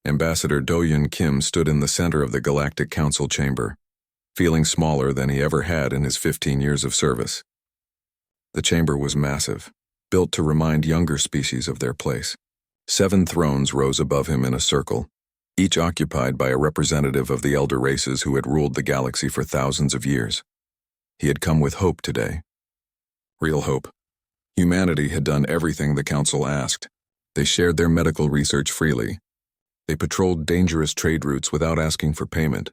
Ambassador Do-Yun Kim stood in the center of the Galactic Council chamber, feeling smaller than he ever had in his 15 years of service. The chamber was massive, built to remind younger species of their place. 7 thrones rose above him in a circle, each occupied by a representative of the elder races who had ruled the galaxy for thousands of years. He had come with hope today. Real hope. Humanity had done everything the Council asked. They shared their medical research freely. They patrolled dangerous trade routes without asking for payment.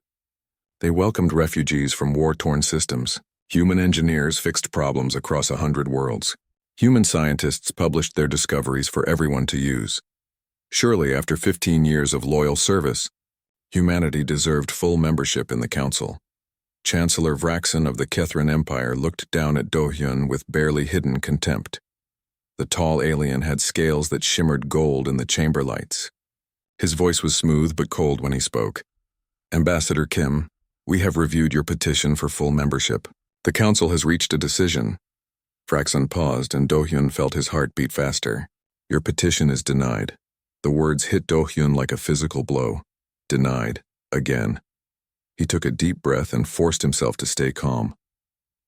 They welcomed refugees from war-torn systems. Human engineers fixed problems across 100 worlds. Human scientists published their discoveries for everyone to use. Surely, after 15 years of loyal service, humanity deserved full membership in the Council. Chancellor Vraxon of the Kethran Empire looked down at Do-Hyun with barely hidden contempt. The tall alien had scales that shimmered gold in the chamber lights. His voice was smooth but cold when he spoke. Ambassador Kim, we have reviewed your petition for full membership. The Council has reached a decision. Vraxon paused and Do-Hyun felt his heart beat faster. Your petition is denied. The words hit Do-Hyun like a physical blow. Denied. Again. He took a deep breath and forced himself to stay calm.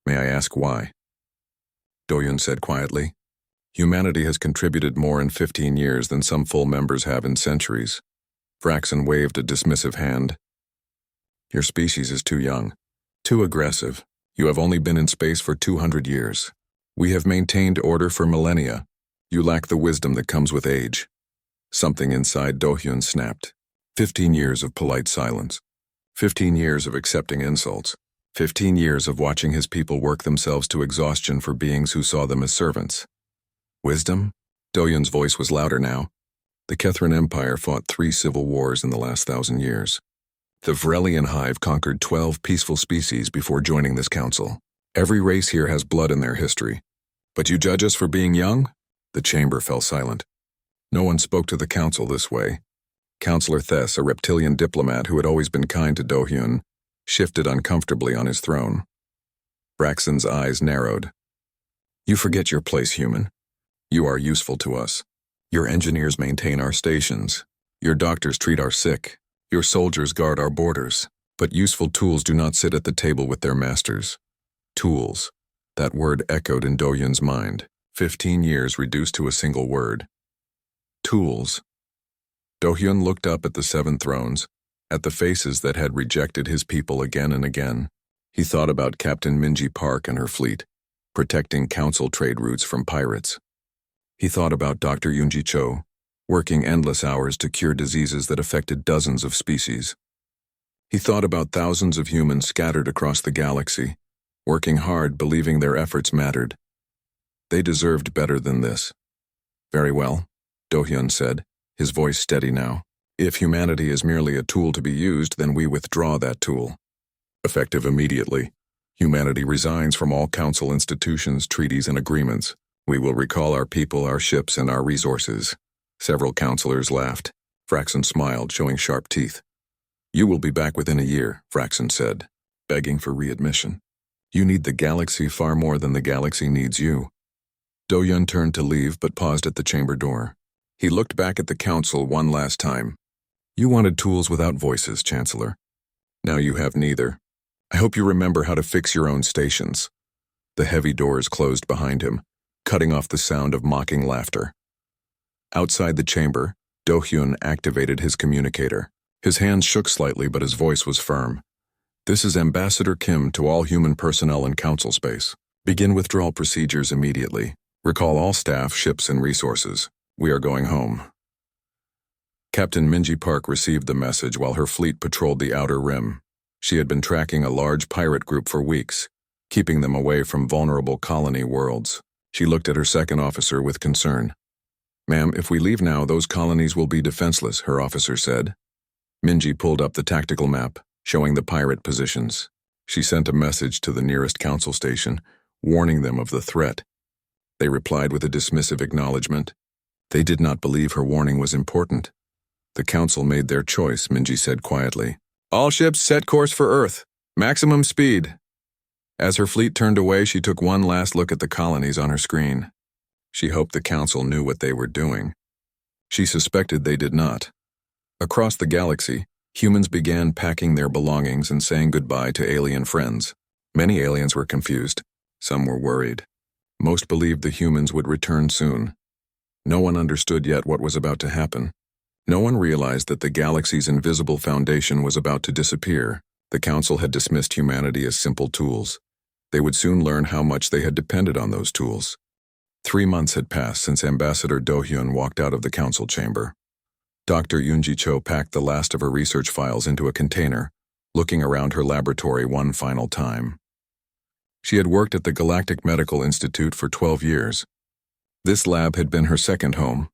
May I ask why? Do-Hyun said quietly. Humanity has contributed more in 15 years than some full members have in centuries. Vraxon waved a dismissive hand. Your species is too young, too aggressive. You have only been in space for 200 years. We have maintained order for millennia. You lack the wisdom that comes with age. Something inside Do-Hyun snapped. 15 years of polite silence. 15 years of accepting insults. 15 years of watching his people work themselves to exhaustion for beings who saw them as servants. Wisdom? Do-Hyun's voice was louder now. The Kethran Empire fought 3 civil wars in the last 1,000 years. The Vrelian Hive conquered 12 peaceful species before joining this council. Every race here has blood in their history. But you judge us for being young? The chamber fell silent. No one spoke to the council this way. Councillor Thess, a reptilian diplomat who had always been kind to Do-Hyun, shifted uncomfortably on his throne. Vraxon's eyes narrowed. You forget your place, human. You are useful to us. Your engineers maintain our stations. Your doctors treat our sick. Your soldiers guard our borders. But useful tools do not sit at the table with their masters. Tools. That word echoed in Do-Hyun's mind. 15 years reduced to a single word. Tools. Do-Hyun looked up at the 7 thrones, at the faces that had rejected his people again and again. He thought about Captain Minji Park and her fleet, protecting council trade routes from pirates. He thought about Dr. Yoonji Cho, working endless hours to cure diseases that affected dozens of species. He thought about thousands of humans scattered across the galaxy, working hard, believing their efforts mattered. They deserved better than this. Very well, Do-Hyun said, his voice steady now. If humanity is merely a tool to be used, then we withdraw that tool. Effective immediately. Humanity resigns from all council institutions, treaties, and agreements. We will recall our people, our ships, and our resources. Several councillors laughed. Vraxon smiled, showing sharp teeth. You will be back within a year, Vraxon said, begging for readmission. You need the galaxy far more than the galaxy needs you. Do-Hyun turned to leave but paused at the chamber door. He looked back at the council one last time. You wanted tools without voices, Chancellor. Now you have neither. I hope you remember how to fix your own stations. The heavy doors closed behind him, cutting off the sound of mocking laughter. Outside the chamber, Do-Hyun activated his communicator. His hands shook slightly, but his voice was firm. This is Ambassador Kim to all human personnel in council space. Begin withdrawal procedures immediately. Recall all staff, ships, and resources. We are going home. Captain Minji Park received the message while her fleet patrolled the outer rim. She had been tracking a large pirate group for weeks, keeping them away from vulnerable colony worlds. She looked at her second officer with concern. Ma'am, if we leave now, those colonies will be defenseless, her officer said. Minji pulled up the tactical map, showing the pirate positions. She sent a message to the nearest council station, warning them of the threat. They replied with a dismissive acknowledgement. They did not believe her warning was important. The council made their choice, Minji said quietly. All ships set course for Earth. Maximum speed. As her fleet turned away, she took one last look at the colonies on her screen. She hoped the council knew what they were doing. She suspected they did not. Across the galaxy, humans began packing their belongings and saying goodbye to alien friends. Many aliens were confused. Some were worried. Most believed the humans would return soon. No one understood yet what was about to happen. No one realized that the galaxy's invisible foundation was about to disappear. The Council had dismissed humanity as simple tools. They would soon learn how much they had depended on those tools. 3 months had passed since Ambassador Do-hyun walked out of the Council chamber. Dr. Yoonji Cho packed the last of her research files into a container, looking around her laboratory one final time. She had worked at the Galactic Medical Institute for 12 years. This lab had been her second home.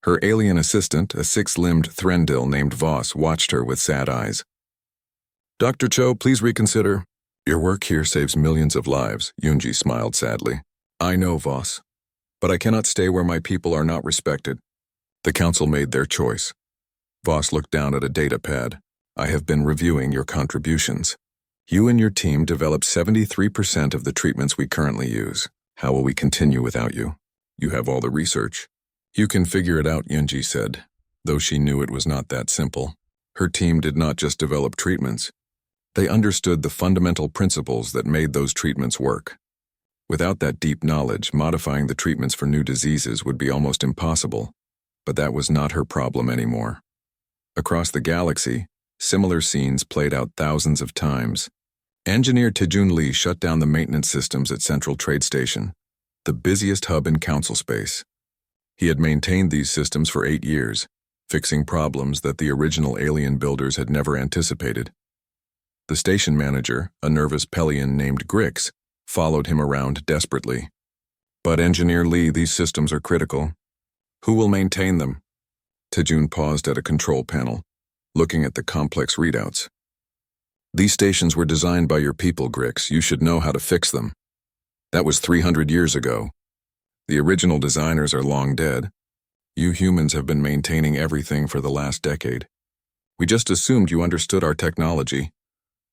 Her alien assistant, a six-limbed Threndil named Voss, watched her with sad eyes. "Dr. Cho, please reconsider. Your work here saves millions of lives," Yoonji smiled sadly. "I know, Voss, but I cannot stay where my people are not respected." The Council made their choice. Voss looked down at a data pad. "I have been reviewing your contributions. You and your team developed 73% of the treatments we currently use. How will we continue without you? You have all the research." "You can figure it out," Yoonji said, though she knew it was not that simple. Her team did not just develop treatments. They understood the fundamental principles that made those treatments work. Without that deep knowledge, modifying the treatments for new diseases would be almost impossible. But that was not her problem anymore. Across the galaxy, similar scenes played out thousands of times. Engineer Taejun Lee shut down the maintenance systems at Central Trade Station, the busiest hub in Council space. He had maintained these systems for 8 years, fixing problems that the original alien builders had never anticipated. The station manager, a nervous Pelion named Grix, followed him around desperately. "But Engineer Lee, these systems are critical. Who will maintain them?" Taejun paused at a control panel, looking at the complex readouts. "These stations were designed by your people, Grix. You should know how to fix them. That was 300 years ago. The original designers are long dead. You humans have been maintaining everything for the last decade. We just assumed you understood our technology."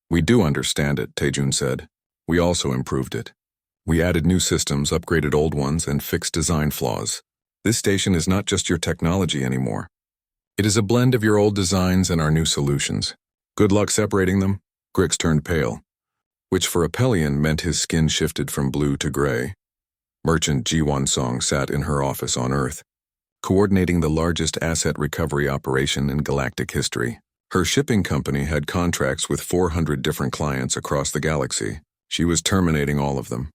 "We do understand it," Taejun said. "We also improved it. We added new systems, upgraded old ones, and fixed design flaws. This station is not just your technology anymore. It is a blend of your old designs and our new solutions. Good luck separating them." Grix turned pale, which for a Pelion meant his skin shifted from blue to gray. Merchant Ji-won Song sat in her office on Earth, coordinating the largest asset recovery operation in galactic history. Her shipping company had contracts with 400 different clients across the galaxy. She was terminating all of them.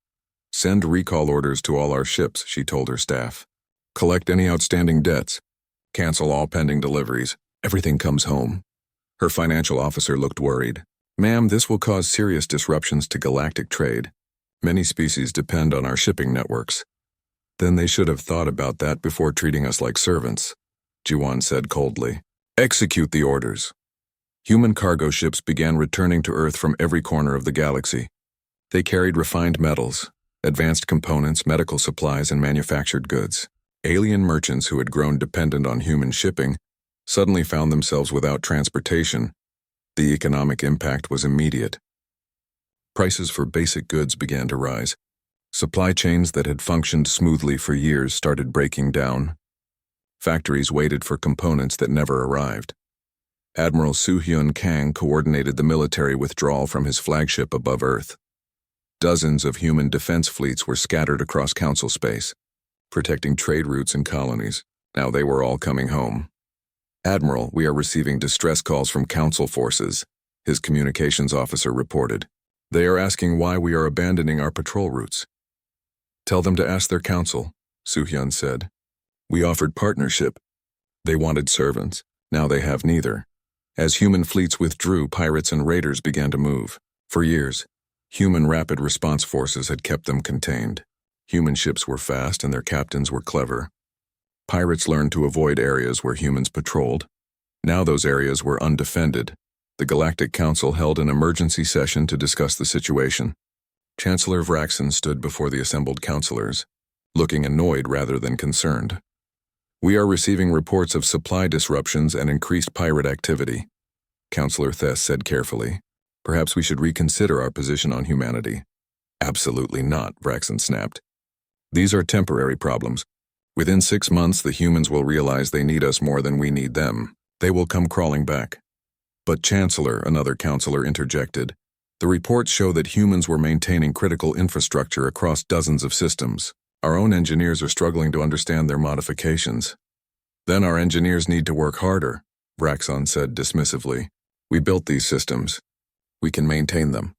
"Send recall orders to all our ships," she told her staff. "Collect any outstanding debts. Cancel all pending deliveries. Everything comes home." Her financial officer looked worried. "Ma'am, this will cause serious disruptions to galactic trade. Many species depend on our shipping networks." "Then they should have thought about that before treating us like servants," Ji-won said coldly. "Execute the orders." Human cargo ships began returning to Earth from every corner of the galaxy. They carried refined metals, advanced components, medical supplies, and manufactured goods. Alien merchants who had grown dependent on human shipping suddenly found themselves without transportation. The economic impact was immediate. Prices for basic goods began to rise. Supply chains that had functioned smoothly for years started breaking down. Factories waited for components that never arrived. Admiral Soo-hyun Kang coordinated the military withdrawal from his flagship above Earth. Dozens of human defense fleets were scattered across Council space, protecting trade routes and colonies. Now they were all coming home. "Admiral, we are receiving distress calls from Council forces," his communications officer reported. "They are asking why we are abandoning our patrol routes." "Tell them to ask their council," Soo-hyun said. "We offered partnership. They wanted servants. Now they have neither." As human fleets withdrew, pirates and raiders began to move. For years, human rapid response forces had kept them contained. Human ships were fast and their captains were clever. Pirates learned to avoid areas where humans patrolled. Now those areas were undefended. The Galactic Council held an emergency session to discuss the situation. Chancellor Vraxen stood before the assembled councilors, looking annoyed rather than concerned. "We are receiving reports of supply disruptions and increased pirate activity," Councillor Thess said carefully. "Perhaps we should reconsider our position on humanity." "Absolutely not," Vraxen snapped. "These are temporary problems. Within 6 months, the humans will realize they need us more than we need them. They will come crawling back. But Chancellor, another counselor interjected, the reports show that humans were maintaining critical infrastructure across dozens of systems. Our own engineers are struggling to understand their modifications. Then our engineers need to work harder, Vraxon said dismissively. We built these systems. We can maintain them.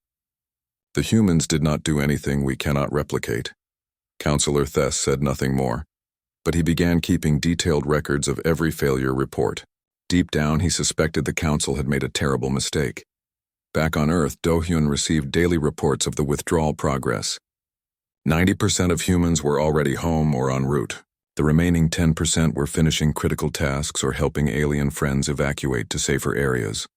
The humans did not do anything we cannot replicate. Counselor Thess said nothing more, but he began keeping detailed records of every failure report. Deep down, he suspected the council had made a terrible mistake. Back on Earth, Do-hyun received daily reports of the withdrawal progress. 90% of humans were already home or en route. The remaining 10% were finishing critical tasks or helping alien friends evacuate to safer areas.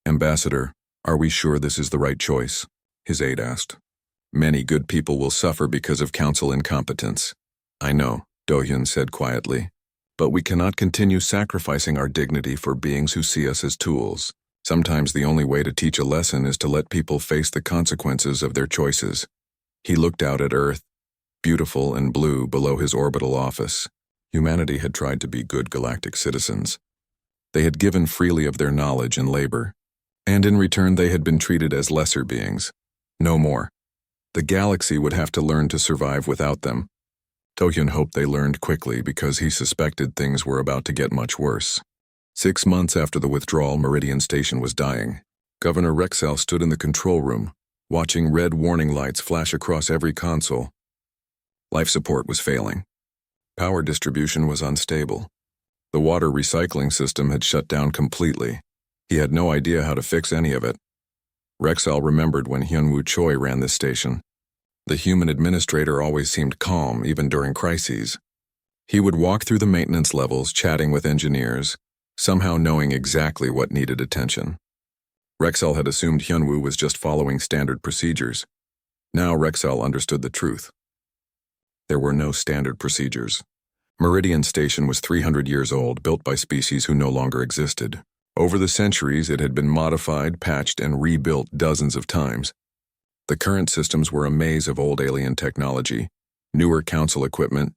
Ambassador, are we sure this is the right choice? His aide asked. Many good people will suffer because of council incompetence. I know, Do-hyun said quietly. But we cannot continue sacrificing our dignity for beings who see us as tools. Sometimes the only way to teach a lesson is to let people face the consequences of their choices. He looked out at Earth, beautiful and blue below his orbital office. Humanity had tried to be good galactic citizens. They had given freely of their knowledge and labor, and in return they had been treated as lesser beings. No more. The galaxy would have to learn to survive without them. Do-hyun hoped they learned quickly because he suspected things were about to get much worse. 6 months after the withdrawal, Meridian Station was dying. Governor Rexel stood in the control room, watching red warning lights flash across every console. Life support was failing. Power distribution was unstable. The water recycling system had shut down completely. He had no idea how to fix any of it. Rexel remembered when Hyunwoo Choi ran this station. The human administrator always seemed calm, even during crises. He would walk through the maintenance levels, chatting with engineers, somehow knowing exactly what needed attention. Rexel had assumed Hyunwoo was just following standard procedures. Now Rexel understood the truth. There were no standard procedures. Meridian Station was 300 years old, built by species who no longer existed. Over the centuries, it had been modified, patched, and rebuilt dozens of times. The current systems were a maze of old alien technology, newer council equipment,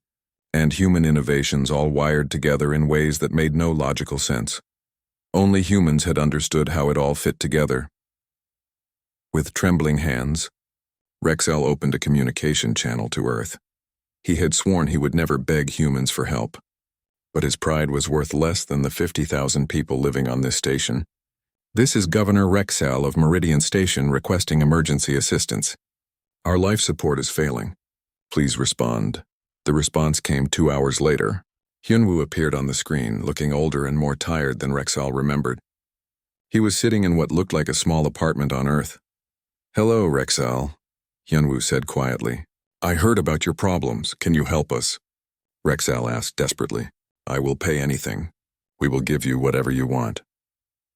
and human innovations all wired together in ways that made no logical sense. Only humans had understood how it all fit together. With trembling hands, Rexel opened a communication channel to Earth. He had sworn he would never beg humans for help. But his pride was worth less than the 50,000 people living on this station. This is Governor Rexel of Meridian Station requesting emergency assistance. Our life support is failing. Please respond. The response came 2 hours later. Hyunwoo appeared on the screen, looking older and more tired than Rexel remembered. He was sitting in what looked like a small apartment on Earth. Hello, Rexel, Hyunwoo said quietly. I heard about your problems. Can you help us? Rexel asked desperately. I will pay anything. We will give you whatever you want.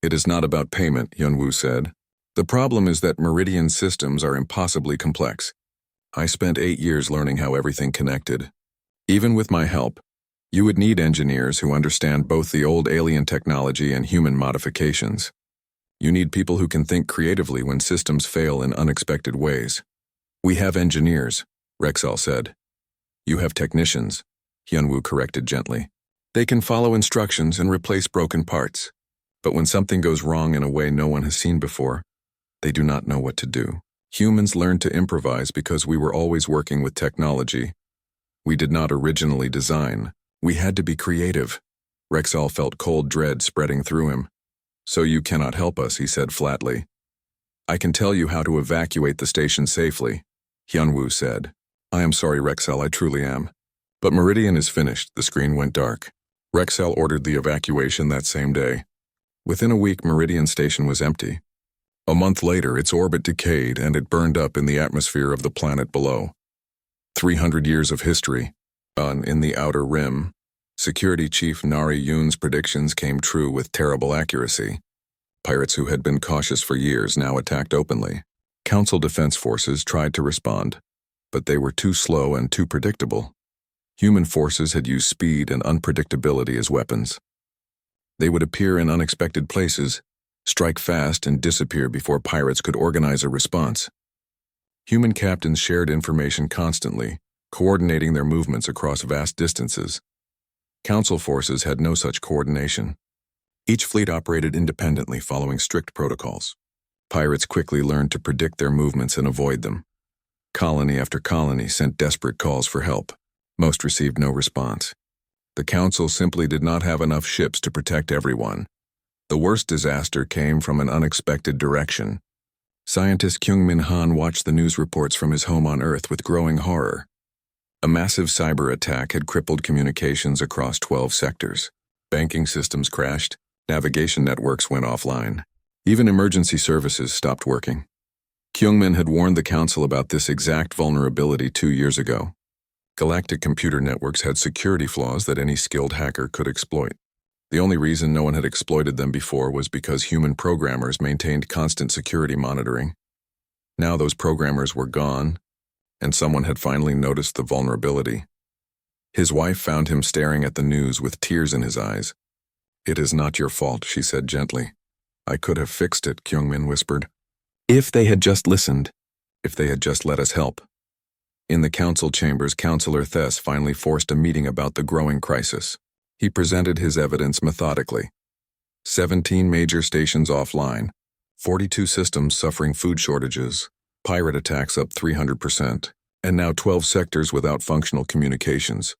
It is not about payment, Hyunwoo said. The problem is that Meridian systems are impossibly complex. I spent 8 years learning how everything connected. Even with my help, you would need engineers who understand both the old alien technology and human modifications. You need people who can think creatively when systems fail in unexpected ways. We have engineers, Rexel said. You have technicians, Hyunwoo corrected gently. They can follow instructions and replace broken parts. But when something goes wrong in a way no one has seen before, they do not know what to do. Humans learned to improvise because we were always working with technology. We did not originally design. We had to be creative. Rexel felt cold dread spreading through him. So you cannot help us, he said flatly. I can tell you how to evacuate the station safely, Hyunwoo said. I am sorry, Rexel, I truly am. But Meridian is finished. The screen went dark. Rexel ordered the evacuation that same day. Within a week, Meridian Station was empty. A month later, its orbit decayed and it burned up in the atmosphere of the planet below. 300 years of history. In the outer rim, Security Chief Nari Yoon's predictions came true with terrible accuracy. Pirates who had been cautious for years now attacked openly. Council defense forces tried to respond, but they were too slow and too predictable. Human forces had used speed and unpredictability as weapons. They would appear in unexpected places, strike fast, and disappear before pirates could organize a response. Human captains shared information constantly, coordinating their movements across vast distances. Council forces had no such coordination. Each fleet operated independently, following strict protocols. Pirates quickly learned to predict their movements and avoid them. Colony after colony sent desperate calls for help. Most received no response. The Council simply did not have enough ships to protect everyone. The worst disaster came from an unexpected direction. Scientist Kyung-Min Han watched the news reports from his home on Earth with growing horror. A massive cyber attack had crippled communications across 12 sectors. Banking systems crashed, navigation networks went offline. Even emergency services stopped working. Kyung-Min had warned the Council about this exact vulnerability 2 years ago. Galactic computer networks had security flaws that any skilled hacker could exploit. The only reason no one had exploited them before was because human programmers maintained constant security monitoring. Now those programmers were gone, and someone had finally noticed the vulnerability. His wife found him staring at the news with tears in his eyes. "It is not your fault," she said gently. "I could have fixed it," Kyung-Min whispered. "If they had just listened. If they had just let us help." In the council chambers, Councillor Thess finally forced a meeting about the growing crisis. He presented his evidence methodically. 17 major stations offline, 42 systems suffering food shortages, pirate attacks up 300%, and now 12 sectors without functional communications.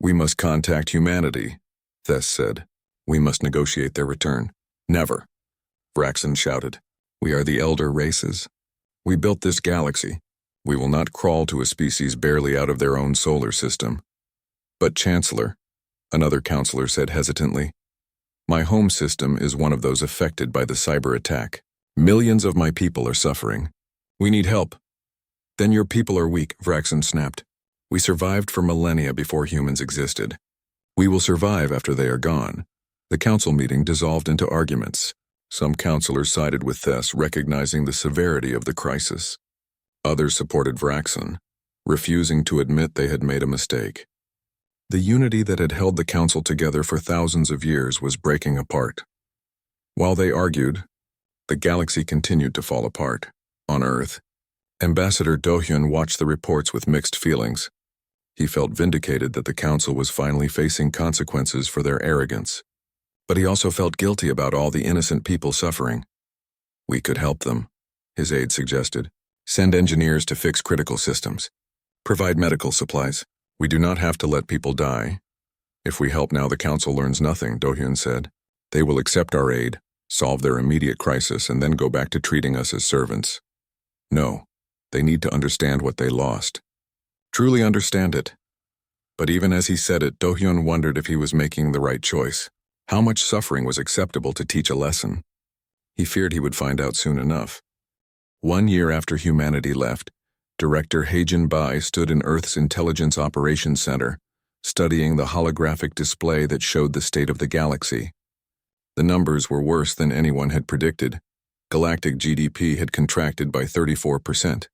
"We must contact humanity," Thess said. "We must negotiate their return." "Never," Vraxen shouted. "We are the elder races. We built this galaxy. We will not crawl to a species barely out of their own solar system." "But Chancellor," another councillor said hesitantly, "my home system is one of those affected by the cyber attack. Millions of my people are suffering. We need help." "Then your people are weak," Vraxen snapped. "We survived for millennia before humans existed. We will survive after they are gone." The council meeting dissolved into arguments. Some councillors sided with Thess, recognizing the severity of the crisis. Others supported Vraxen, refusing to admit they had made a mistake. The unity that had held the council together for thousands of years was breaking apart. While they argued, the galaxy continued to fall apart. On Earth, Ambassador Do-hyun watched the reports with mixed feelings. He felt vindicated that the council was finally facing consequences for their arrogance. But he also felt guilty about all the innocent people suffering. "We could help them," his aide suggested. "Send engineers to fix critical systems. Provide medical supplies. We do not have to let people die." "If we help now, the council learns nothing," Do-hyun said. "They will accept our aid, solve their immediate crisis, and then go back to treating us as servants. No, they need to understand what they lost. Truly understand it." But even as he said it, Do-hyun wondered if he was making the right choice. How much suffering was acceptable to teach a lesson? He feared he would find out soon enough. 1 year after humanity left, Director Haejin Bai stood in Earth's Intelligence Operations Center, studying the holographic display that showed the state of the galaxy. The numbers were worse than anyone had predicted. Galactic GDP had contracted by 34%.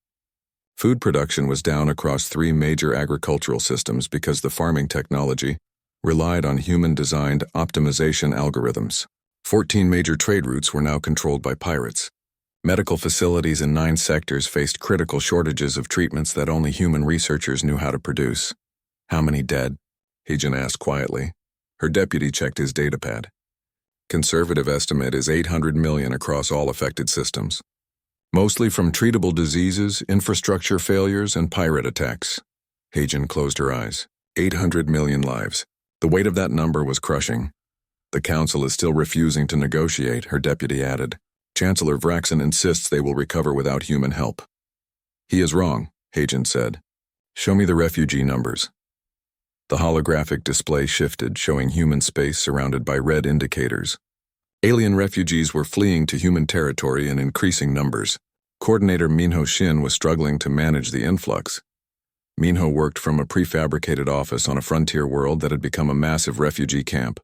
Food production was down across 3 major agricultural systems because the farming technology relied on human-designed optimization algorithms. 14 major trade routes were now controlled by pirates. Medical facilities in 9 sectors faced critical shortages of treatments that only human researchers knew how to produce. "How many dead?" Haejin asked quietly. Her deputy checked his datapad. "Conservative estimate is 800 million across all affected systems. Mostly from treatable diseases, infrastructure failures, and pirate attacks." Haejin closed her eyes. 800 million lives. The weight of that number was crushing. "The council is still refusing to negotiate," her deputy added. "Chancellor Vraxen insists they will recover without human help." "He is wrong," Haejin said. "Show me the refugee numbers." The holographic display shifted, showing human space surrounded by red indicators. Alien refugees were fleeing to human territory in increasing numbers. Coordinator Minho Shin was struggling to manage the influx. Minho worked from a prefabricated office on a frontier world that had become a massive refugee camp.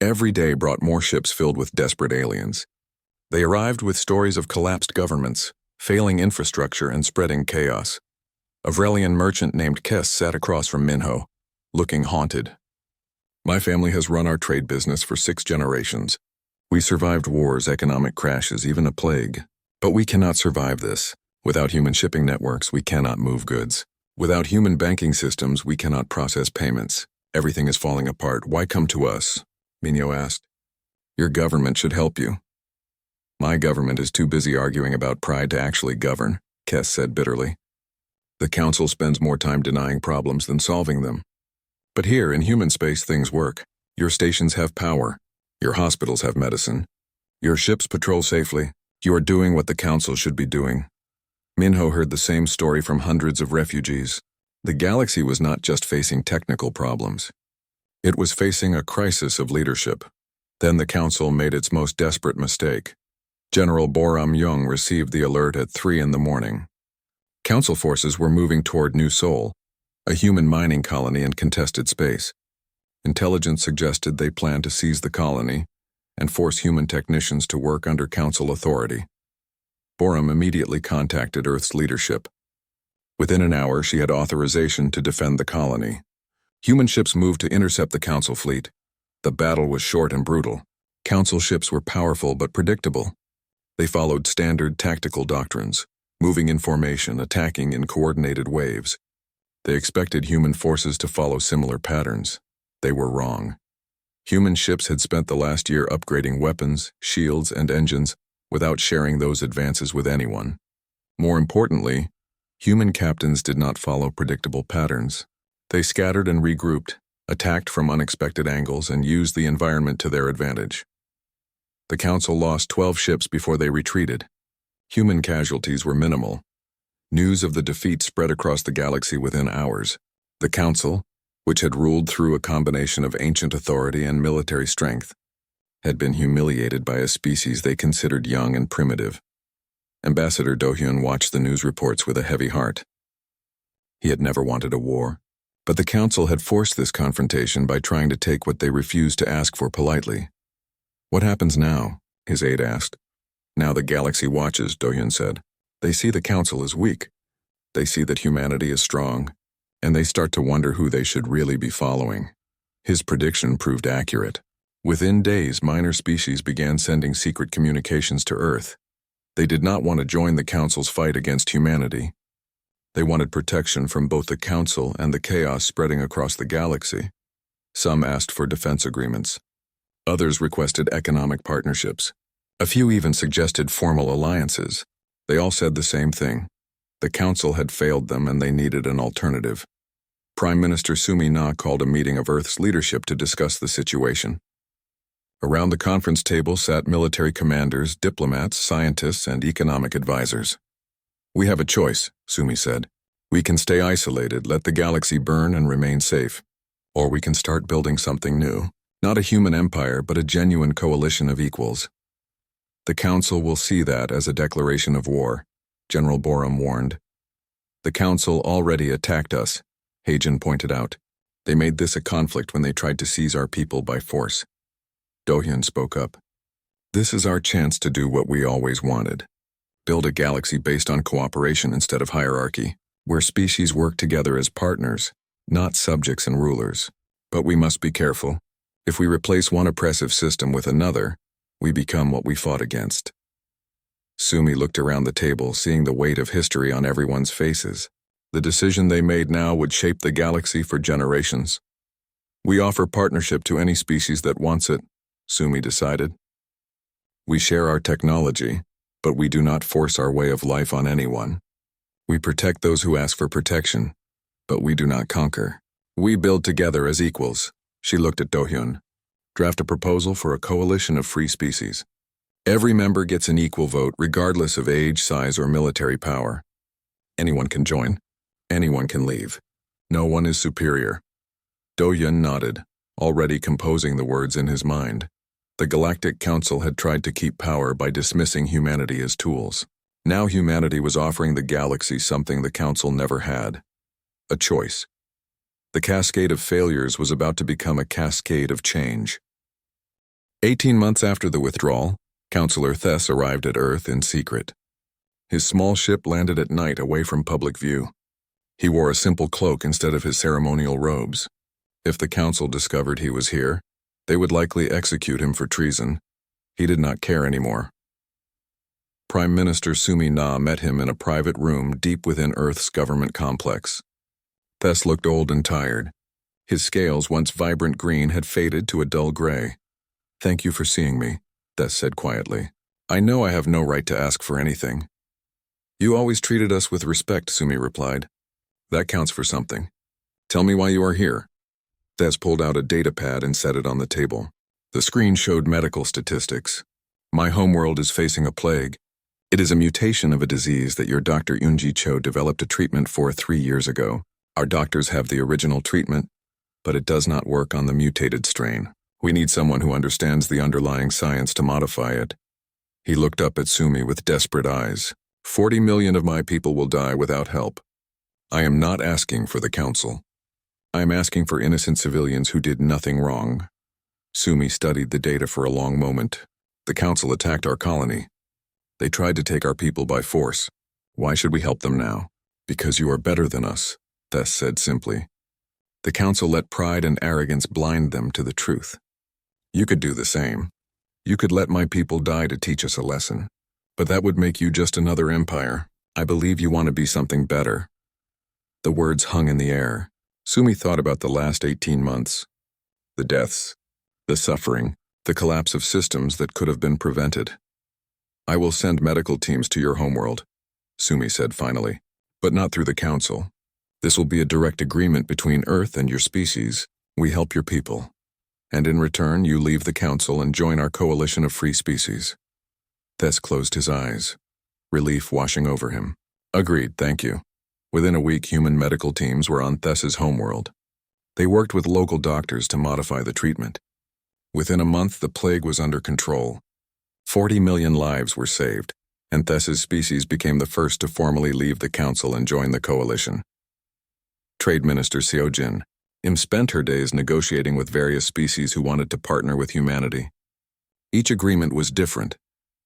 Every day brought more ships filled with desperate aliens. They arrived with stories of collapsed governments, failing infrastructure, and spreading chaos. A Vrelian merchant named Kess sat across from Minho, looking haunted. "My family has run our trade business for 6 generations. We survived wars, economic crashes, even a plague. But we cannot survive this. Without human shipping networks, we cannot move goods. Without human banking systems, we cannot process payments. Everything is falling apart. Why come to us?" Minho asked. Your government should help you. My government is too busy arguing about pride to actually govern, Kess said bitterly. The council spends more time denying problems than solving them. But here, in human space, things work. Your stations have power. Your hospitals have medicine. Your ships patrol safely. You are doing what the council should be doing. Minho heard the same story from hundreds of refugees. The galaxy was not just facing technical problems. It was facing a crisis of leadership. Then the council made its most desperate mistake. General Boram Young received the alert at 3 in the morning. Council forces were moving toward New Sol, a human mining colony in contested space. Intelligence suggested they planned to seize the colony and force human technicians to work under council authority. Boram immediately contacted Earth's leadership. Within an hour, she had authorization to defend the colony. Human ships moved to intercept the council fleet. The battle was short and brutal. Council ships were powerful but predictable. They followed standard tactical doctrines, moving in formation, attacking in coordinated waves. They expected human forces to follow similar patterns. They were wrong. Human ships had spent the last year upgrading weapons, shields, and engines without sharing those advances with anyone. More importantly, human captains did not follow predictable patterns. They scattered and regrouped, attacked from unexpected angles, and used the environment to their advantage. The Council lost 12 ships before they retreated. Human casualties were minimal. News of the defeat spread across the galaxy within hours. The Council, which had ruled through a combination of ancient authority and military strength, had been humiliated by a species they considered young and primitive. Ambassador Do-hyun watched the news reports with a heavy heart. He had never wanted a war, but the Council had forced this confrontation by trying to take what they refused to ask for politely. "What happens now?" his aide asked. "Now the galaxy watches," Do-hyun said. "They see the Council is weak. They see that humanity is strong, and they start to wonder who they should really be following." His prediction proved accurate. Within days, minor species began sending secret communications to Earth. They did not want to join the Council's fight against humanity. They wanted protection from both the Council and the chaos spreading across the galaxy. Some asked for defense agreements. Others requested economic partnerships. A few even suggested formal alliances. They all said the same thing. The Council had failed them and they needed an alternative. Prime Minister Sumi Na called a meeting of Earth's leadership to discuss the situation. Around the conference table sat military commanders, diplomats, scientists, and economic advisors. "We have a choice," Sumi said. "We can stay isolated, let the galaxy burn and remain safe. Or we can start building something new. Not a human empire, but a genuine coalition of equals." "The Council will see that as a declaration of war," General Boram warned. "The Council already attacked us," Hagen pointed out. "They made this a conflict when they tried to seize our people by force." Do-hyun spoke up. "This is our chance to do what we always wanted. Build a galaxy based on cooperation instead of hierarchy, where species work together as partners, not subjects and rulers. But we must be careful. If we replace one oppressive system with another, we become what we fought against." Sumi looked around the table, seeing the weight of history on everyone's faces. The decision they made now would shape the galaxy for generations. "We offer partnership to any species that wants it," Sumi decided. "We share our technology, but we do not force our way of life on anyone. We protect those who ask for protection, but we do not conquer. We build together as equals." She looked at Do-hyun. "Draft a proposal for a coalition of free species. Every member gets an equal vote regardless of age, size, or military power. Anyone can join. Anyone can leave. No one is superior." Do-hyun nodded, already composing the words in his mind. The Galactic Council had tried to keep power by dismissing humanity as tools. Now humanity was offering the galaxy something the Council never had: a choice. The cascade of failures was about to become a cascade of change. 18 months after the withdrawal, Councillor Thess arrived at Earth in secret. His small ship landed at night away from public view. He wore a simple cloak instead of his ceremonial robes. If the Council discovered he was here, they would likely execute him for treason. He did not care anymore. Prime Minister Sumi Na met him in a private room deep within Earth's government complex. Thess looked old and tired. His scales, once vibrant green, had faded to a dull gray. Thank you for seeing me, Tess said quietly. I know I have no right to ask for anything. You always treated us with respect, Sumi replied. That counts for something. Tell me why you are here. Tess pulled out a data pad and set it on the table. The screen showed medical statistics. My homeworld is facing a plague. It is a mutation of a disease that your Dr. Yoonji Cho developed a treatment for 3 years ago. Our doctors have the original treatment, but it does not work on the mutated strain. We need someone who understands the underlying science to modify it. He looked up at Sumi with desperate eyes. 40 million of my people will die without help. I am not asking for the council. I am asking for innocent civilians who did nothing wrong. Sumi studied the data for a long moment. The council attacked our colony. They tried to take our people by force. Why should we help them now? Because you are better than us, Tess said simply. The council let pride and arrogance blind them to the truth. You could do the same. You could let my people die to teach us a lesson. But that would make you just another empire. I believe you want to be something better. The words hung in the air. Sumi thought about the last 18 months. The deaths, the suffering, the collapse of systems that could have been prevented. I will send medical teams to your homeworld, Sumi said finally, but not through the council. This will be a direct agreement between Earth and your species. We help your people. And in return, you leave the council and join our coalition of free species. Tess closed his eyes, relief washing over him. Agreed, thank you. Within a week, human medical teams were on Tess's homeworld. They worked with local doctors to modify the treatment. Within a month, the plague was under control. 40 million lives were saved, and Tess's species became the first to formally leave the council and join the coalition. Trade Minister Seo Jin spent her days negotiating with various species who wanted to partner with humanity. Each agreement was different,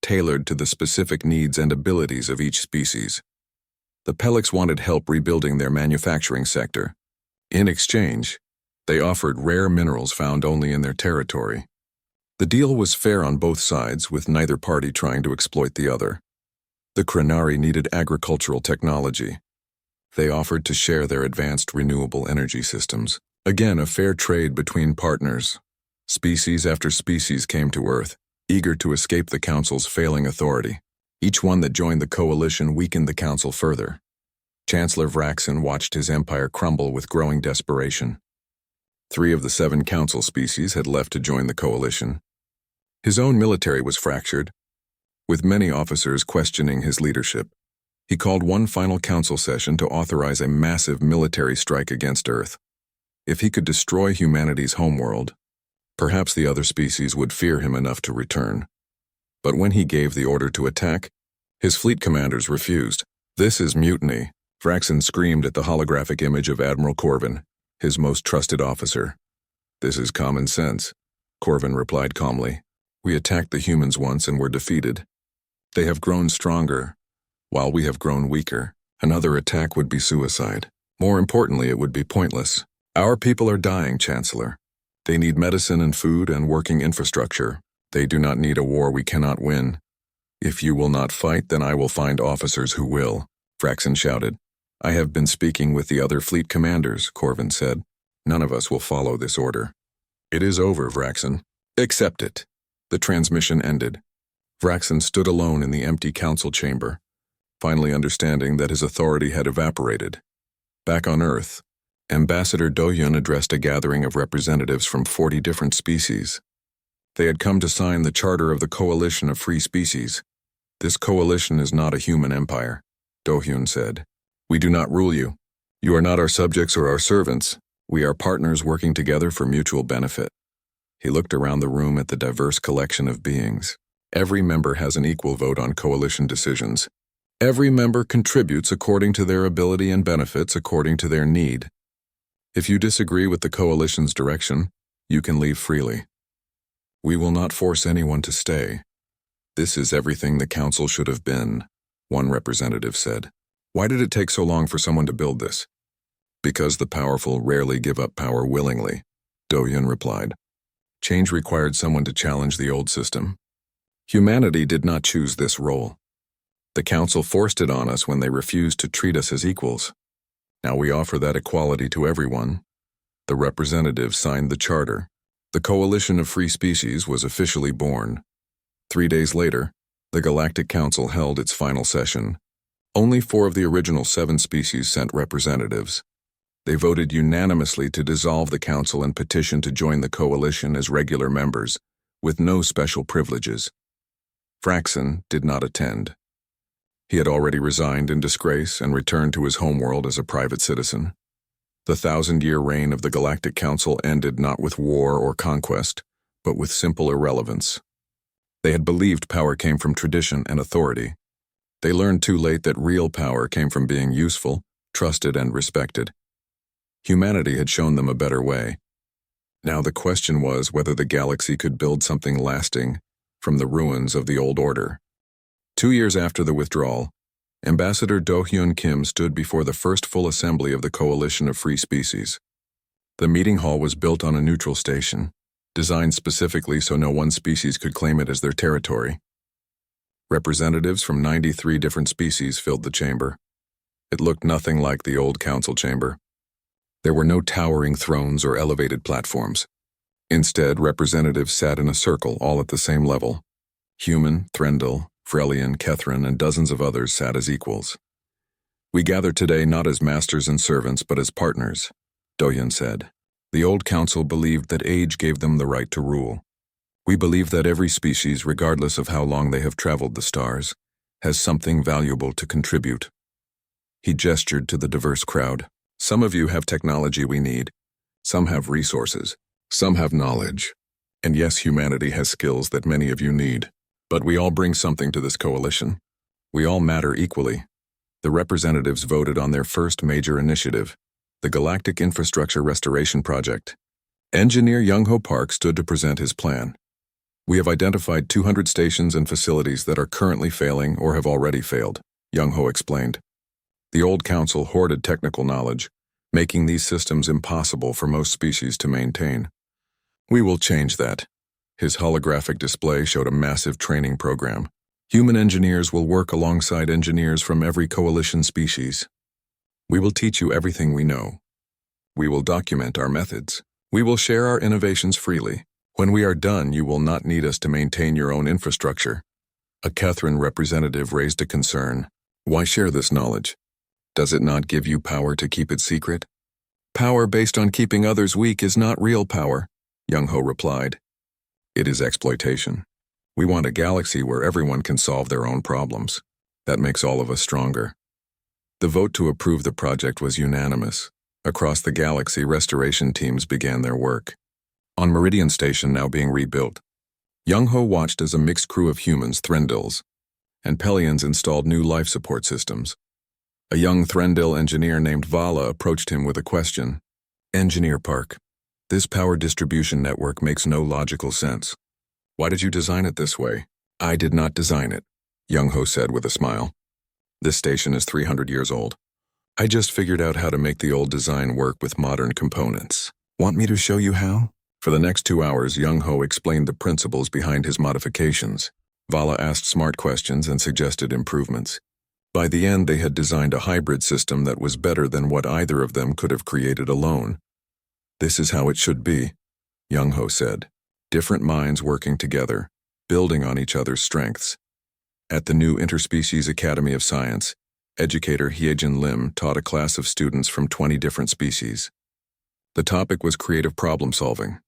tailored to the specific needs and abilities of each species. The Pelix wanted help rebuilding their manufacturing sector. In exchange, they offered rare minerals found only in their territory. The deal was fair on both sides, with neither party trying to exploit the other. The Krenari needed agricultural technology. They offered to share their advanced renewable energy systems. Again, a fair trade between partners. Species after species came to Earth, eager to escape the Council's failing authority. Each one that joined the coalition weakened the Council further. Chancellor Vraxen watched his empire crumble with growing desperation. 3 of the 7 Council species had left to join the coalition. His own military was fractured, with many officers questioning his leadership. He called one final council session to authorize a massive military strike against Earth. If he could destroy humanity's homeworld, perhaps the other species would fear him enough to return. But when he gave the order to attack, his fleet commanders refused. This is mutiny, Vraxen screamed at the holographic image of Admiral Corvin, his most trusted officer. This is common sense, Corvin replied calmly. We attacked the humans once and were defeated. They have grown stronger, while we have grown weaker. Another attack would be suicide. More importantly, it would be pointless. Our people are dying, Chancellor. They need medicine and food and working infrastructure. They do not need a war we cannot win. If you will not fight, then I will find officers who will, Vraxen shouted. I have been speaking with the other fleet commanders, Corvin said. None of us will follow this order. It is over, Vraxen. Accept it. The transmission ended. Vraxen stood alone in the empty council chamber, finally understanding that his authority had evaporated. Back on Earth, Ambassador Do-Yun addressed a gathering of representatives from 40 different species. They had come to sign the Charter of the Coalition of Free Species. This coalition is not a human empire, Do-Hyun said. We do not rule you. You are not our subjects or our servants. We are partners working together for mutual benefit. He looked around the room at the diverse collection of beings. Every member has an equal vote on coalition decisions. Every member contributes according to their ability and benefits according to their need. If you disagree with the coalition's direction, you can leave freely. We will not force anyone to stay. This is everything the council should have been, one representative said. Why did it take so long for someone to build this? Because the powerful rarely give up power willingly, Do-Yun replied. Change required someone to challenge the old system. Humanity did not choose this role. The council forced it on us when they refused to treat us as equals. Now we offer that equality to everyone. The representatives signed the charter. The Coalition of Free Species was officially born. 3 days later, the Galactic Council held its final session. Only 4 of the original 7 species sent representatives. They voted unanimously to dissolve the council and petition to join the coalition as regular members, with no special privileges. Fraxon did not attend. He had already resigned in disgrace and returned to his homeworld as a private citizen. The 1,000-year reign of the Galactic Council ended not with war or conquest, but with simple irrelevance. They had believed power came from tradition and authority. They learned too late that real power came from being useful, trusted, and respected. Humanity had shown them a better way. Now the question was whether the galaxy could build something lasting from the ruins of the old order. 2 years after the withdrawal, Ambassador Do-hyun Kim stood before the first full assembly of the Coalition of Free Species. The meeting hall was built on a neutral station, designed specifically so no one species could claim it as their territory. Representatives from 93 different species filled the chamber. It looked nothing like the old council chamber. There were no towering thrones or elevated platforms. Instead, representatives sat in a circle, all at the same level. Human, Threndel, Frelian, Kethrin, and dozens of others sat as equals. "We gather today not as masters and servants, but as partners," Do-hyun said. The old council believed that age gave them the right to rule. "We believe that every species, regardless of how long they have traveled the stars, has something valuable to contribute." He gestured to the diverse crowd. "Some of you have technology we need. Some have resources. Some have knowledge. And yes, humanity has skills that many of you need. But we all bring something to this coalition. We all matter equally." The representatives voted on their first major initiative, the Galactic Infrastructure Restoration Project. Engineer Young-ho Park stood to present his plan. "We have identified 200 stations and facilities that are currently failing or have already failed," Young-ho explained. The old council hoarded technical knowledge, making these systems impossible for most species to maintain. "We will change that." His holographic display showed a massive training program. Human engineers will work alongside engineers from every coalition species. "We will teach you everything we know. We will document our methods. We will share our innovations freely. When we are done, you will not need us to maintain your own infrastructure." A Kethrin representative raised a concern. "Why share this knowledge? Does it not give you power to keep it secret?" "Power based on keeping others weak is not real power," Young-ho replied. "It is exploitation. We want a galaxy where everyone can solve their own problems. That makes all of us stronger." The vote to approve the project was unanimous. Across the galaxy, restoration teams began their work. On Meridian Station, now being rebuilt, Young-ho watched as a mixed crew of humans, Threndels, and Pelions installed new life support systems. A young Threndel engineer named Vala approached him with a question. "Engineer Park, this power distribution network makes no logical sense. Why did you design it this way?" "I did not design it," Young-ho said with a smile. "This station is 300 years old. I just figured out how to make the old design work with modern components. Want me to show you how?" For the next 2 hours, Young-ho explained the principles behind his modifications. Vala asked smart questions and suggested improvements. By the end, they had designed a hybrid system that was better than what either of them could have created alone. "This is how it should be," Young-ho said. Different minds working together, building on each other's strengths. At the new Interspecies Academy of Science, educator Hyejin Lim taught a class of students from 20 different species. The topic was creative problem solving.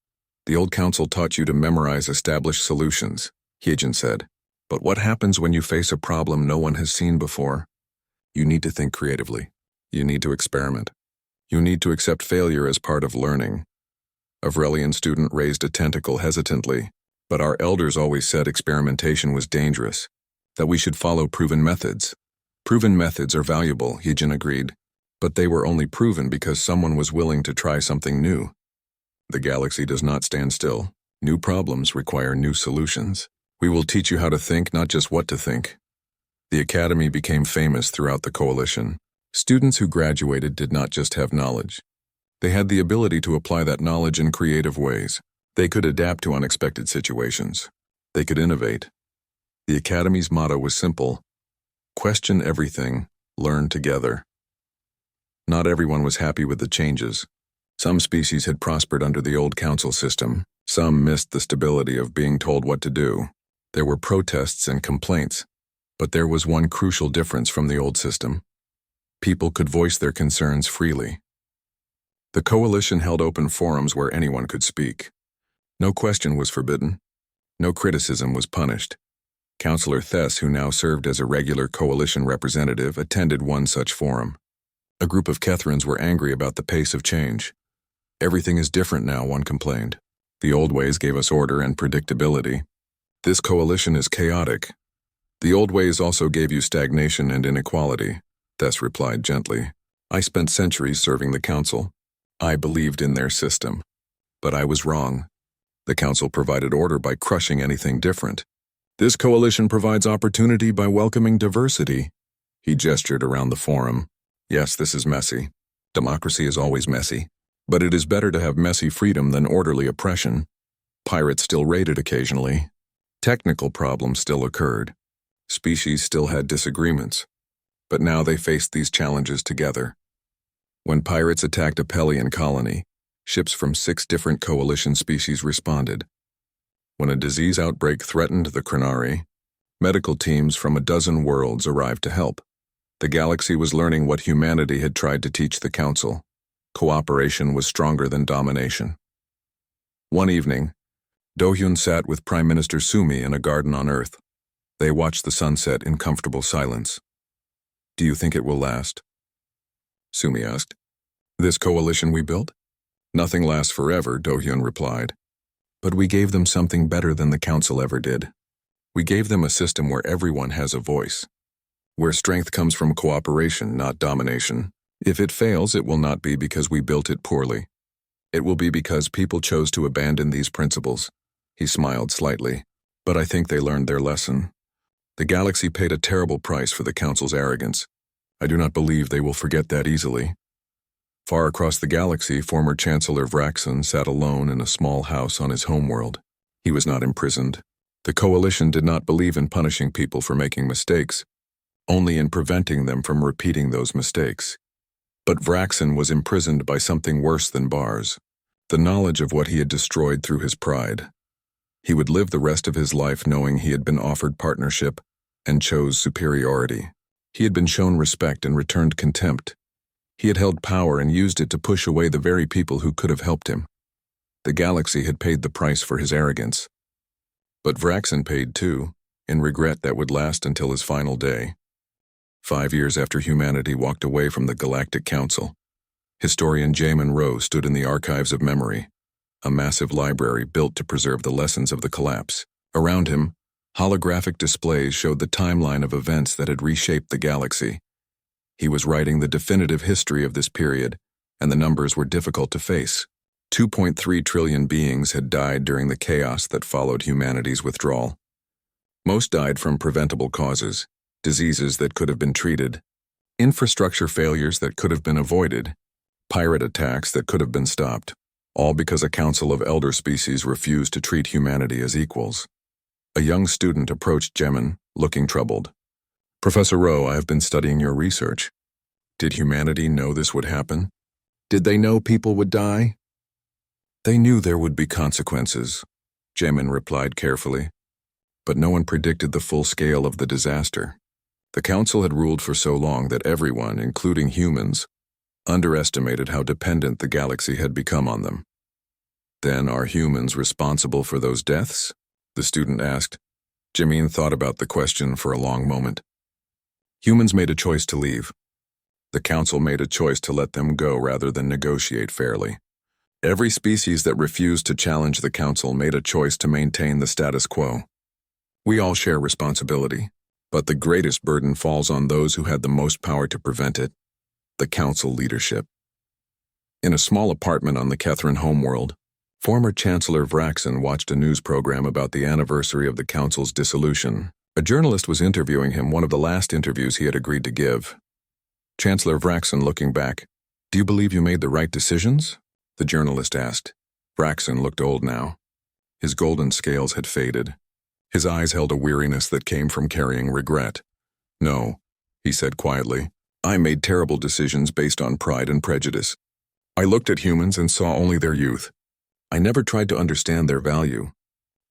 "The old council taught you to memorize established solutions," Hyejin said. "But what happens when you face a problem no one has seen before? You need to think creatively. You need to experiment. You need to accept failure as part of learning." A Vrelian student raised a tentacle hesitantly, "But our elders always said experimentation was dangerous, that we should follow proven methods." "Proven methods are valuable," Hyejin agreed, "but they were only proven because someone was willing to try something new. The galaxy does not stand still. New problems require new solutions. We will teach you how to think, not just what to think." The academy became famous throughout the coalition. Students who graduated did not just have knowledge. They had the ability to apply that knowledge in creative ways. They could adapt to unexpected situations. They could innovate. The academy's motto was simple: question everything, learn together. Not everyone was happy with the changes. Some species had prospered under the old council system. Some missed the stability of being told what to do. There were protests and complaints, but there was one crucial difference from the old system. People could voice their concerns freely. The coalition held open forums where anyone could speak. No question was forbidden. No criticism was punished. Councillor Thess, who now served as a regular coalition representative, attended one such forum. A group of Kethrans were angry about the pace of change. Everything is different now, one complained. The old ways gave us order and predictability. This coalition is chaotic. The old ways also gave you stagnation and inequality, Thess replied gently. I spent centuries serving the council. I believed in their system. But I was wrong. The council provided order by crushing anything different. This coalition provides opportunity by welcoming diversity. He gestured around the forum. Yes, this is messy. Democracy is always messy. But it is better to have messy freedom than orderly oppression. Pirates still raided occasionally. Technical problems still occurred. Species still had disagreements. But now they faced these challenges together. When pirates attacked a Pelian colony, ships from 6 different coalition species responded. When a disease outbreak threatened the Crenari, medical teams from a dozen worlds arrived to help. The galaxy was learning what humanity had tried to teach the Council. Cooperation was stronger than domination. One evening, Do-hyun sat with Prime Minister Sumi in a garden on Earth. They watched the sunset in comfortable silence. Do you think it will last? Sumi asked. This coalition we built? Nothing lasts forever, Do-hyun replied. But we gave them something better than the Council ever did. We gave them a system where everyone has a voice. Where strength comes from cooperation, not domination. If it fails, it will not be because we built it poorly. It will be because people chose to abandon these principles. He smiled slightly. But I think they learned their lesson. The galaxy paid a terrible price for the Council's arrogance. I do not believe they will forget that easily. Far across the galaxy, former Chancellor Vraxen sat alone in a small house on his homeworld. He was not imprisoned. The coalition did not believe in punishing people for making mistakes, only in preventing them from repeating those mistakes. But Vraxen was imprisoned by something worse than bars, the knowledge of what he had destroyed through his pride. He would live the rest of his life knowing he had been offered partnership and chose superiority. He had been shown respect and returned contempt. He had held power and used it to push away the very people who could have helped him. The galaxy had paid the price for his arrogance. But Vraxen paid too, in regret that would last until his final day. 5 years after humanity walked away from the Galactic Council, historian Jamin Rowe stood in the Archives of Memory, a massive library built to preserve the lessons of the collapse. Around him, holographic displays showed the timeline of events that had reshaped the galaxy. He was writing the definitive history of this period, and the numbers were difficult to face. 2.3 trillion beings had died during the chaos that followed humanity's withdrawal. Most died from preventable causes, diseases that could have been treated, infrastructure failures that could have been avoided, pirate attacks that could have been stopped, all because a council of elder species refused to treat humanity as equals. A young student approached Jamin, looking troubled. Professor Rowe, I have been studying your research. Did humanity know this would happen? Did they know people would die? They knew there would be consequences, Jamin replied carefully. But no one predicted the full scale of the disaster. The Council had ruled for so long that everyone, including humans, underestimated how dependent the galaxy had become on them. Then are humans responsible for those deaths? The student asked. Jamin thought about the question for a long moment. Humans made a choice to leave. The Council made a choice to let them go rather than negotiate fairly. Every species that refused to challenge the Council made a choice to maintain the status quo. We all share responsibility, but the greatest burden falls on those who had the most power to prevent it, the Council leadership. In a small apartment on the Kethran homeworld, former Chancellor Vraxen watched a news program about the anniversary of the Council's dissolution. A journalist was interviewing him, one of the last interviews he had agreed to give. Chancellor Vraxen, looking back, "Do you believe you made the right decisions?" the journalist asked. Vraxen looked old now. His golden scales had faded. His eyes held a weariness that came from carrying regret. "No," he said quietly. "I made terrible decisions based on pride and prejudice. I looked at humans and saw only their youth. I never tried to understand their value.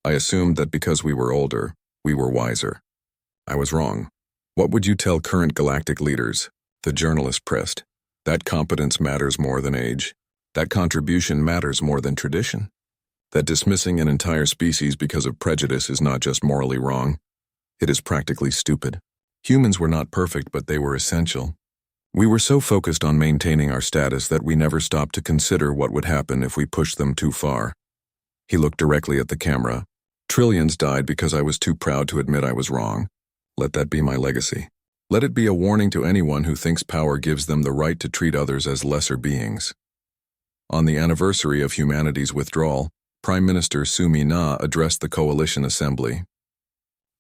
I assumed that because we were older, we were wiser. I was wrong. What would you tell current galactic leaders? The journalist pressed. That competence matters more than age. That contribution matters more than tradition. That dismissing an entire species because of prejudice is not just morally wrong. It is practically stupid. Humans were not perfect, but they were essential. We were so focused on maintaining our status that we never stopped to consider what would happen if we pushed them too far. He looked directly at the camera. Trillions died because I was too proud to admit I was wrong. Let that be my legacy. Let it be a warning to anyone who thinks power gives them the right to treat others as lesser beings. On the anniversary of humanity's withdrawal, Prime Minister Sumi Na addressed the Coalition Assembly.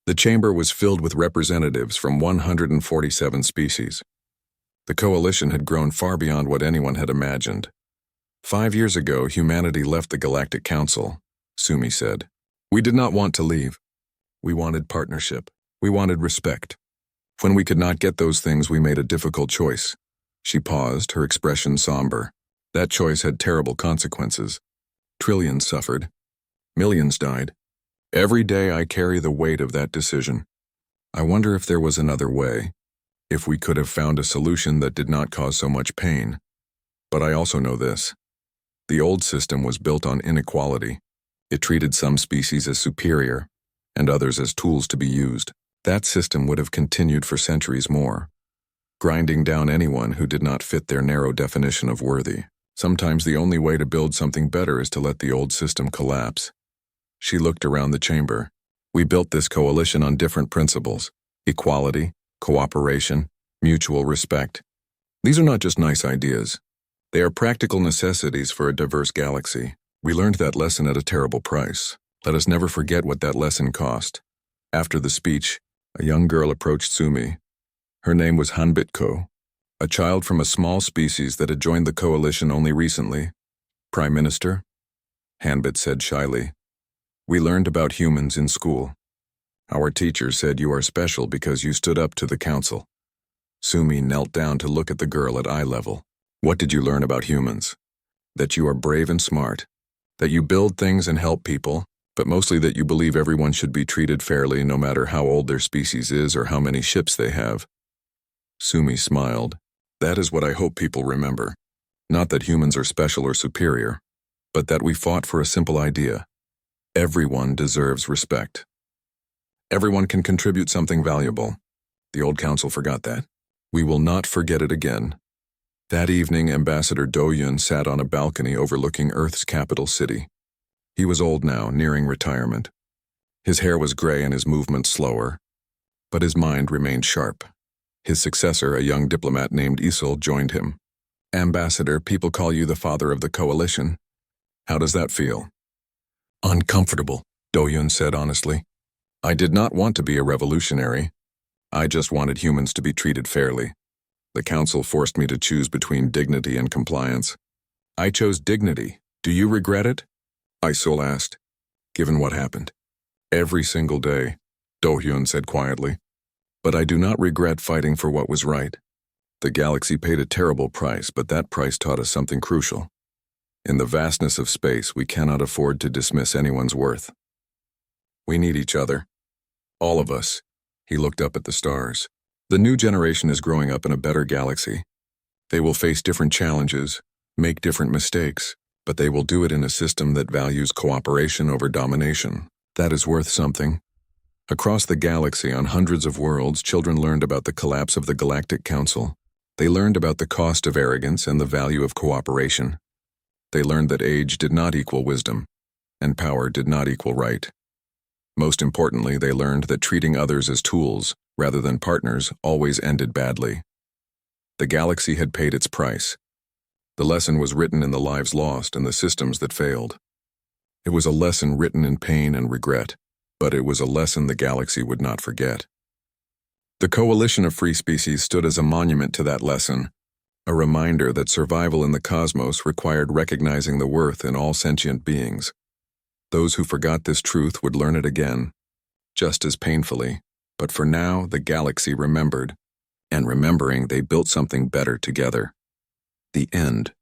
The chamber was filled with representatives from 147 species. The coalition had grown far beyond what anyone had imagined. 5 years ago, humanity left the Galactic Council, Sumi said. We did not want to leave. We wanted partnership. We wanted respect. When we could not get those things, we made a difficult choice. She paused, her expression somber. That choice had terrible consequences. Trillions suffered. Millions died. Every day I carry the weight of that decision. I wonder if there was another way. If we could have found a solution that did not cause so much pain. But I also know this. The old system was built on inequality. It treated some species as superior, and others as tools to be used. That system would have continued for centuries more, grinding down anyone who did not fit their narrow definition of worthy. Sometimes the only way to build something better is to let the old system collapse. She looked around the chamber. We built this coalition on different principles: equality, cooperation, mutual respect. These are not just nice ideas. They are practical necessities for a diverse galaxy. We learned that lesson at a terrible price. Let us never forget what that lesson cost. After the speech, a young girl approached Sumi. Her name was Hanbitko, a child from a small species that had joined the coalition only recently. Prime Minister? Hanbit said shyly. We learned about humans in school. Our teacher said you are special because you stood up to the council. Sumi knelt down to look at the girl at eye level. What did you learn about humans? That you are brave and smart. That you build things and help people, but mostly that you believe everyone should be treated fairly no matter how old their species is or how many ships they have. Sumi smiled. That is what I hope people remember. Not that humans are special or superior, but that we fought for a simple idea. Everyone deserves respect. Everyone can contribute something valuable. The old council forgot that. We will not forget it again. That evening, Ambassador Do Yun sat on a balcony overlooking Earth's capital city. He was old now, nearing retirement. His hair was gray and his movements slower, but his mind remained sharp. His successor, a young diplomat named Isil, joined him. Ambassador, people call you the father of the coalition. How does that feel? Uncomfortable, Do Yun said honestly. I did not want to be a revolutionary. I just wanted humans to be treated fairly. The council forced me to choose between dignity and compliance. I chose dignity. Do you regret it? Isil asked. Given what happened? Every single day, Do Hyun said quietly. But I do not regret fighting for what was right. The galaxy paid a terrible price, but that price taught us something crucial. In the vastness of space, we cannot afford to dismiss anyone's worth. We need each other. All of us. He looked up at the stars. The new generation is growing up in a better galaxy. They will face different challenges, make different mistakes, but they will do it in a system that values cooperation over domination. That is worth something. Across the galaxy, on hundreds of worlds, children learned about the collapse of the Galactic Council. They learned about the cost of arrogance and the value of cooperation. They learned that age did not equal wisdom, and power did not equal right. Most importantly, they learned that treating others as tools, rather than partners, always ended badly. The galaxy had paid its price. The lesson was written in the lives lost and the systems that failed. It was a lesson written in pain and regret, but it was a lesson the galaxy would not forget. The Coalition of Free Species stood as a monument to that lesson, a reminder that survival in the cosmos required recognizing the worth in all sentient beings. Those who forgot this truth would learn it again, just as painfully, but for now the galaxy remembered, and remembering they built something better together. The end.